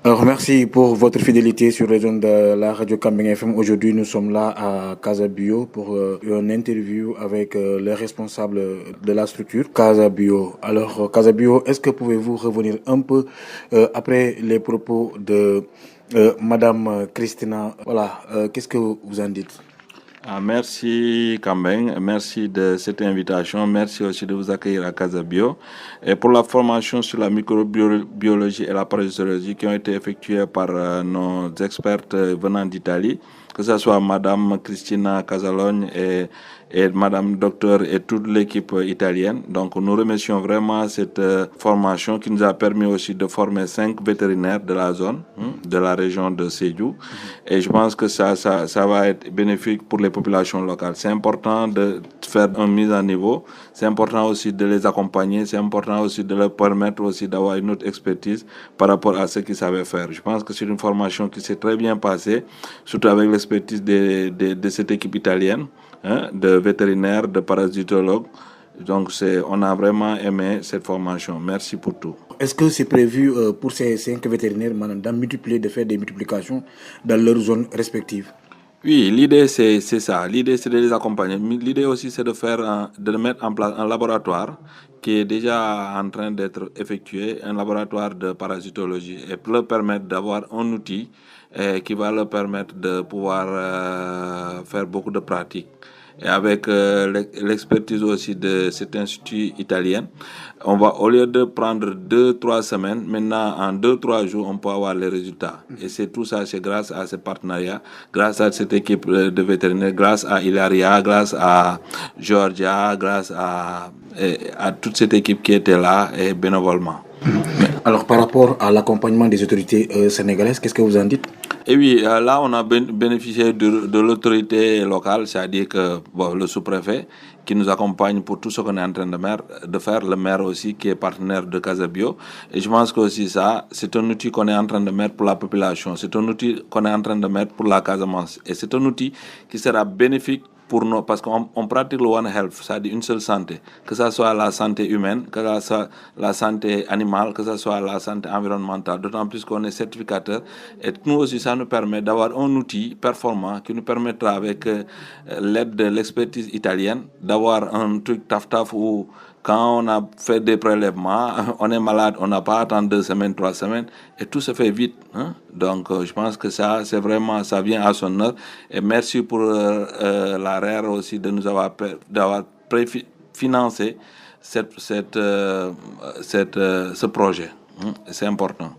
Alors, merci pour votre fidélité sur les ondes de la radio Kambing FM. Aujourd'hui, nous sommes là à Casa Bio pour une interview avec les responsables de la structure Casa Bio. Alors, Casa Bio, est-ce que pouvez-vous revenir un peu après les propos de Madame Christina? Voilà, qu'est-ce que vous en dites? Merci Kambeng, merci de cette invitation, merci aussi de vous accueillir à Casa Bio. Et pour la formation sur la microbiologie et la parasitologie qui ont été effectuées par nos expertes venant d'Italie, que ce soit Madame Cristina Casalogne et Madame Docteur et toute l'équipe italienne. Donc nous remercions vraiment cette formation qui nous a permis aussi de former 5 vétérinaires de la zone, de la région de Sédhiou. Et je pense que ça va être bénéfique pour les populations locales. C'est important de faire une mise à niveau, c'est important aussi de les accompagner, c'est important aussi de leur permettre aussi d'avoir une autre expertise par rapport à ce qu'ils savaient faire. Je pense que c'est une formation qui s'est très bien passée, surtout avec l'expertise de cette équipe italienne, de vétérinaires, de parasitologues. Donc on a vraiment aimé cette formation. Merci pour tout. Est-ce que c'est prévu pour ces 5 vétérinaires de faire des multiplications dans leurs zones respectives? Oui, l'idée c'est ça. L'idée c'est de les accompagner. L'idée aussi c'est de mettre en place un laboratoire qui est déjà en train d'être effectué, un laboratoire de parasitologie, et pour leur permettre d'avoir un outil qui va leur permettre de pouvoir faire beaucoup de pratiques. Et avec l'expertise aussi de cet institut italien, on va, au lieu de prendre 2-3 semaines, maintenant en 2-3 jours, on peut avoir les résultats. Et c'est tout ça, c'est grâce à ce partenariat, grâce à cette équipe de vétérinaires, grâce à Ilaria, grâce à Georgia, grâce à toute cette équipe qui était là et bénévolement. Alors, par rapport à l'accompagnement des autorités sénégalaises, qu'est-ce que vous en dites? Et oui, là, on a bénéficié de l'autorité locale, c'est-à-dire que le sous-préfet qui nous accompagne pour tout ce qu'on est en train de faire, le maire aussi qui est partenaire de Casa Bio. Et je pense que aussi ça, c'est un outil qu'on est en train de mettre pour la population, c'est un outil qu'on est en train de mettre pour la Casamance. Et c'est un outil qui sera bénéfique pour nous, parce qu'on pratique le One Health, c'est-à-dire une seule santé, que ce soit la santé humaine, que ce soit la santé animale, que ce soit la santé environnementale, d'autant plus qu'on est certificateur. Et nous aussi, ça nous permet d'avoir un outil performant qui nous permettra, avec l'aide de l'expertise italienne, d'avoir un truc taf-taf où, quand on a fait des prélèvements, on est malade, on n'a pas attendu 2 semaines, 3 semaines, et tout se fait vite. Donc, je pense que ça, c'est vraiment, ça vient à son heure. Et merci pour la RER aussi de nous avoir financé ce projet. C'est important.